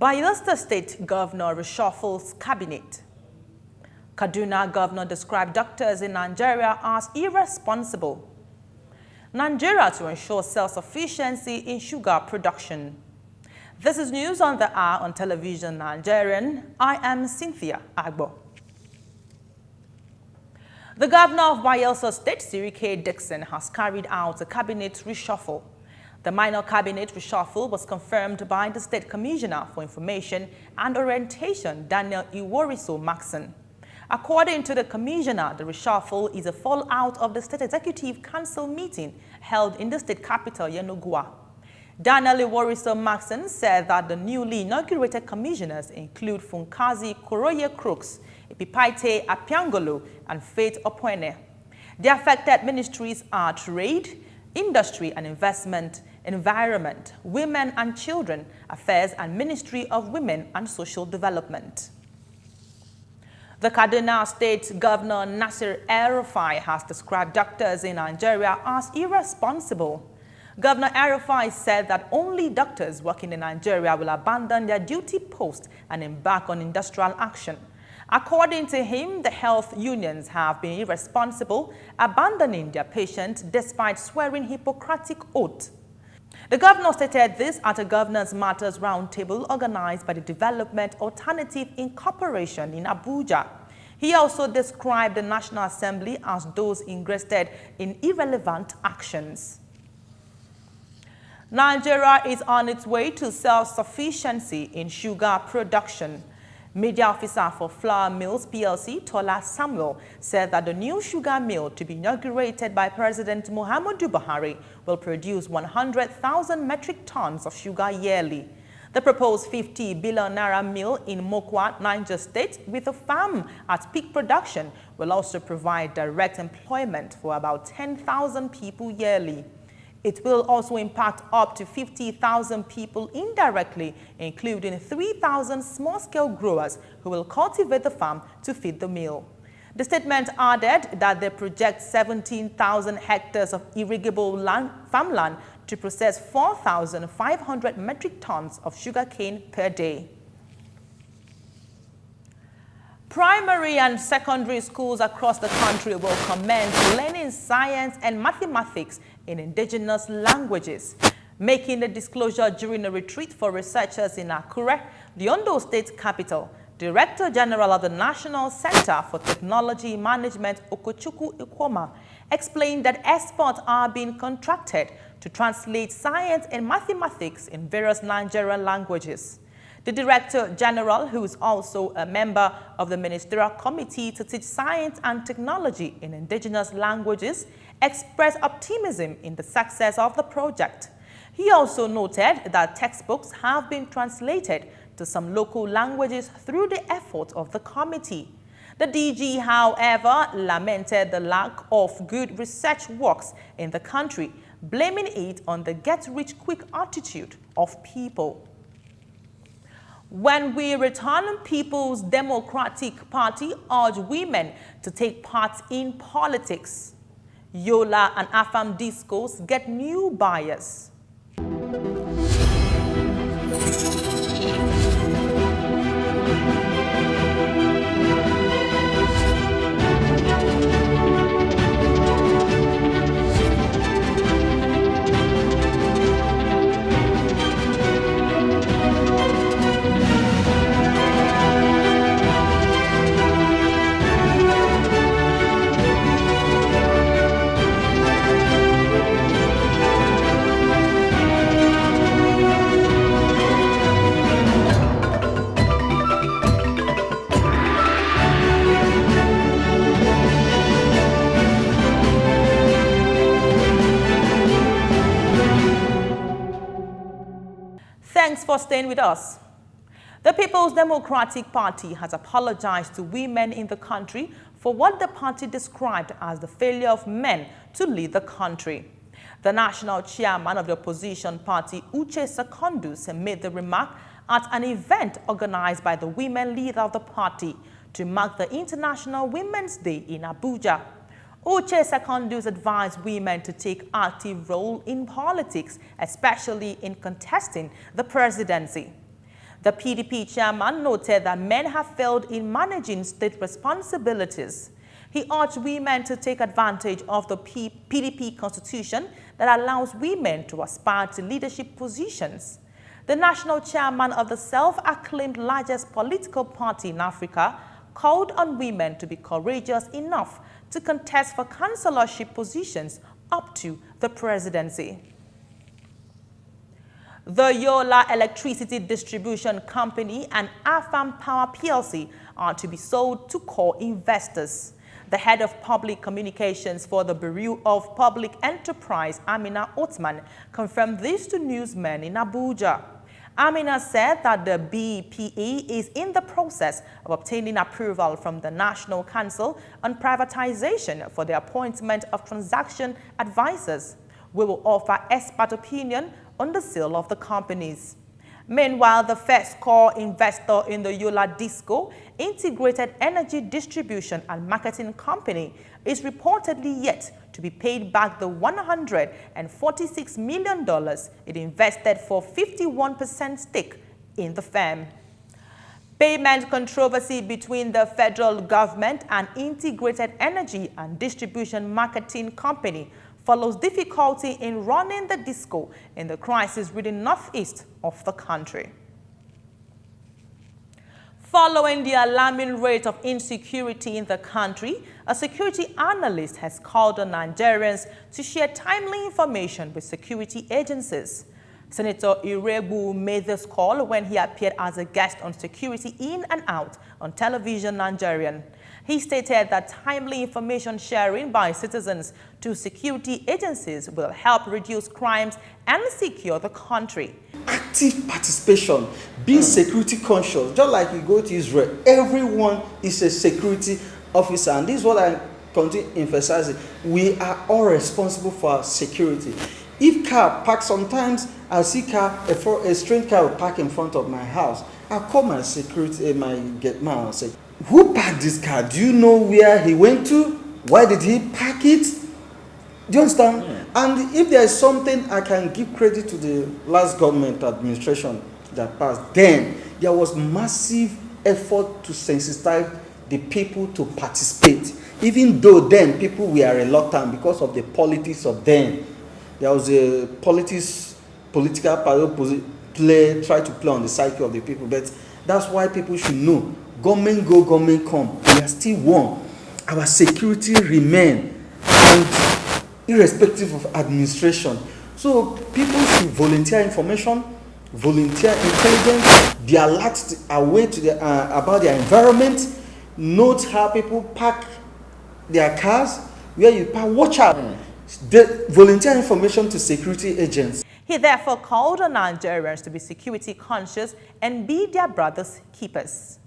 Bayelsa State Governor reshuffles cabinet. Kaduna governor described doctors in Nigeria as irresponsible. Nigeria to ensure self-sufficiency in sugar production. This is news on the hour on Television Nigerian. I am Cynthia Agbo. The governor of Bayelsa State, Sirike Dixon, has carried out a cabinet reshuffle. The minor cabinet reshuffle was confirmed by the State Commissioner for Information and Orientation, Daniel Maxon. According to the Commissioner, the reshuffle is a fallout of the State Executive Council meeting held in the state capital, Yenagoa. Daniel Maxon said that the newly inaugurated commissioners include Funkazi Koroye Crooks, Epipaite Apiangolo, and Faith Opoene. The affected ministries are Trade, Industry and Investment, Environment, Women and Children Affairs, and Ministry of Women and Social Development. The Kaduna State Governor Nasir El-Rufai has described doctors in Nigeria as irresponsible. Governor El-Rufai said that only doctors working in Nigeria will abandon their duty post and embark on industrial action. According to him, the health unions have been irresponsible, abandoning their patients despite swearing Hippocratic oath. The governor stated this at a Governors Matters Roundtable organized by the Development Alternative Incorporation in Abuja. He also described the National Assembly as those interested in irrelevant actions. Nigeria is on its way to self-sufficiency in sugar production. Media officer for Flour Mills PLC, Tola Samuel, said that the new sugar mill to be inaugurated by President Muhammadu Buhari will produce 100,000 metric tons of sugar yearly. The proposed 50 billion naira mill in Mokwa, Niger State, with a farm at peak production, will also provide direct employment for about 10,000 people yearly. It will also impact up to 50,000 people indirectly, including 3,000 small-scale growers who will cultivate the farm to feed the mill. The statement added that they project 17,000 hectares of irrigable farmland to process 4,500 metric tons of sugarcane per day. Primary and secondary schools across the country will commence learning science and mathematics in indigenous languages. Making the disclosure during a retreat for researchers in Akure, the Ondo State capital, Director General of the National Center for Technology Management, Okochukwu Ikwoma, explained that experts are being contracted to translate science and mathematics in various Nigerian languages. The Director General, who is also a member of the Ministerial Committee to Teach Science and Technology in Indigenous Languages, expressed optimism in the success of the project. He also noted that textbooks have been translated to some local languages through the effort of the committee. The DG, however, lamented the lack of good research works in the country, blaming it on the get-rich-quick attitude of people. When we return, People's Democratic Party urged women to take part in politics. Yola and Afam discos get new buyers. Thanks for staying with us. The People's Democratic Party has apologized to women in the country for what the party described as the failure of men to lead the country. The national chairman of the opposition party, Uche Secondus, made the remark at an event organized by the women leader of the party to mark the International Women's Day in Abuja. Uche Secondus advised women to take active role in politics, especially in contesting the presidency. The PDP chairman noted that men have failed in managing state responsibilities. He urged women to take advantage of the PDP constitution that allows women to aspire to leadership positions. The national chairman of the self-acclaimed largest political party in Africa called on women to be courageous enough to contest for councillorship positions up to the presidency. The Yola Electricity Distribution Company and Afam Power PLC are to be sold to core investors. The head of public communications for the Bureau of Public Enterprise, Amina Othman, confirmed this to newsmen in Abuja. Amina said that the BPE is in the process of obtaining approval from the National Council on Privatization for the appointment of transaction advisors. We will offer expert opinion on the sale of the companies. Meanwhile, the first core investor in the Yola Disco Integrated Energy Distribution and Marketing Company is reportedly yet to be paid back the $146 million it invested for 51% stake in the firm. Payment controversy between the federal government and Integrated Energy and Distribution Marketing Company follows difficulty in running the disco in the crisis-ridden northeast of the country. Following the alarming rate of insecurity in the country, a security analyst has called on Nigerians to share timely information with security agencies. Senator Irresponsible made this call when he appeared as a guest on Security In and Out on Telvision Nigerian. He stated that timely information sharing by citizens to security agencies will help reduce crimes and secure the country. Active participation, being security conscious, just like you go to Israel, everyone is a security officer, and this is what I continue emphasizing. We are all responsible for our security. If car parks, sometimes I see a strange car will park in front of my house. I'll call my security, my gate man, and say, who parked this car? Do you know where he went to? Why did he park it? Do you understand? And if there is something I can give credit to the last government administration that passed, then there was massive effort to sensitize the people to participate. Even though then people were reluctant because of the politics of then. There was a political party try to play on the psyche of the people, but that's why people should know. Government go, government come. We are still one. Our security remain, and irrespective of administration. So people should volunteer information, volunteer intelligence, be alert away to the, about their environment, note how people park their cars, where you park, watch out. Volunteer information to security agents. He therefore called on Nigerians to be security conscious and be their brothers' keepers.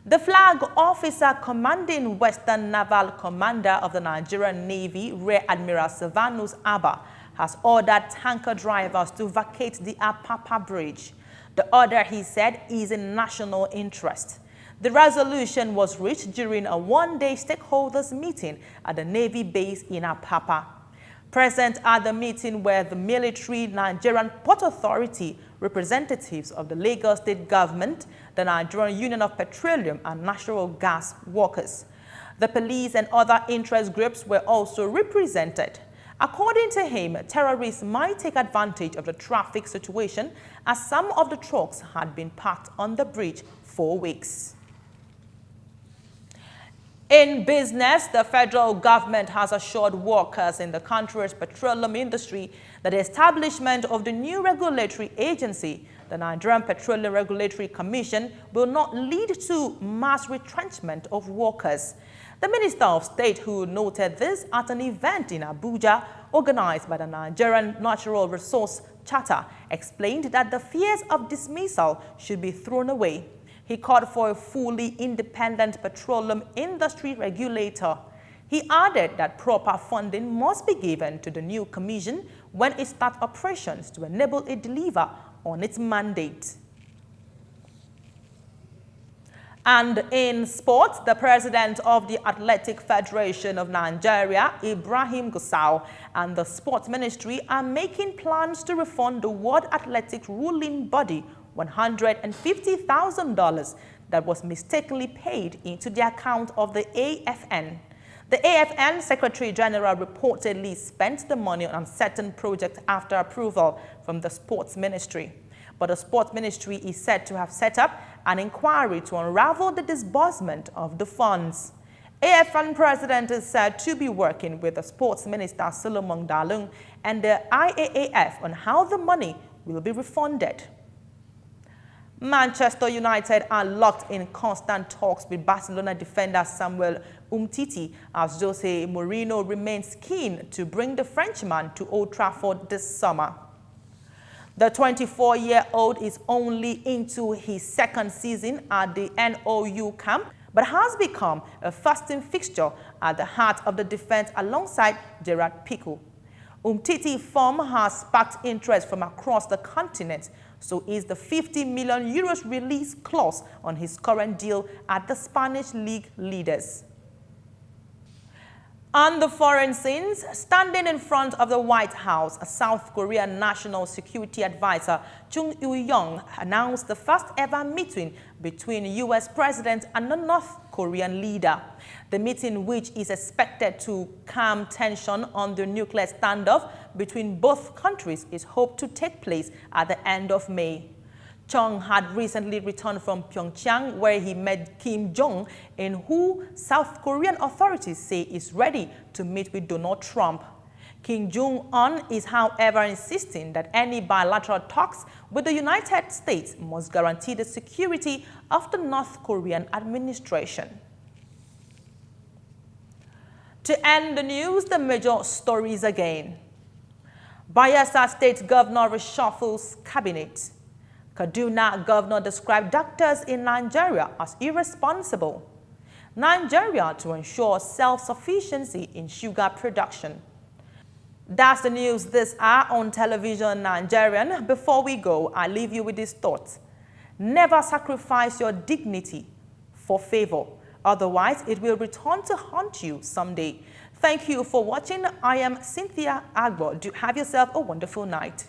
The flag officer commanding Western Naval Commander of the Nigerian Navy, Rear Admiral Silvanus Abba, has ordered tanker drivers to vacate the Apapa Bridge. The order, he said, is in national interest. The resolution was reached during a one-day stakeholders meeting at the Navy base in Apapa. Present at the meeting were the military, Nigerian Port Authority, representatives of the Lagos State Government, the Nigerian Union of Petroleum and Natural Gas Workers. The police and other interest groups were also represented. According to him, terrorists might take advantage of the traffic situation as some of the trucks had been parked on the bridge for weeks. In business, the federal government has assured workers in the country's petroleum industry that the establishment of the new regulatory agency, the Nigerian Petroleum Regulatory Commission, will not lead to mass retrenchment of workers. The Minister of State, who noted this at an event in Abuja organized by the Nigerian Natural Resource Charter, explained that the fears of dismissal should be thrown away. He called for a fully independent petroleum industry regulator. He added that proper funding must be given to the new commission when it starts operations to enable it deliver on its mandate. And in sports, the president of the Athletic Federation of Nigeria, Ibrahim Gusau, and the sports ministry are making plans to refund the World Athletics ruling body $150,000 that was mistakenly paid into the account of the AFN. The AFN Secretary General reportedly spent the money on certain projects after approval from the sports ministry. But the sports ministry is said to have set up an inquiry to unravel the disbursement of the funds. AFN president is said to be working with the sports minister Solomon Dalung and the IAAF on how the money will be refunded. Manchester United are locked in constant talks with Barcelona defender Samuel Umtiti as Jose Mourinho remains keen to bring the Frenchman to Old Trafford this summer. The 24-year-old is only into his second season at the NOU camp, but has become a first-team fixture at the heart of the defense alongside Gerard Piqué. Umtiti's form has sparked interest from across the continent, so is the €50 million release clause on his current deal at the Spanish league leaders. On the foreign scenes, standing in front of the White House, South Korean National Security Advisor Chung Eui-yong announced the first ever meeting between U.S. President and the North Korean leader. The meeting, which is expected to calm tension on the nuclear standoff between both countries, is hoped to take place at the end of May. Chung had recently returned from Pyeongchang, where he met Kim Jong-un, who South Korean authorities say is ready to meet with Donald Trump. Kim Jong-un is, however, insisting that any bilateral talks with the United States must guarantee the security of the North Korean administration. To end the news, the major stories again. Bayelsa State Governor reshuffles cabinet. Kaduna governor described doctors in Nigeria as irresponsible. Nigeria to ensure self-sufficiency in sugar production. That's the news this hour on Television Nigerian. Before we go, I leave you with this thought. Never sacrifice your dignity for favor. Otherwise, it will return to haunt you someday. Thank you for watching. I am Cynthia Agbo. Do have yourself a wonderful night.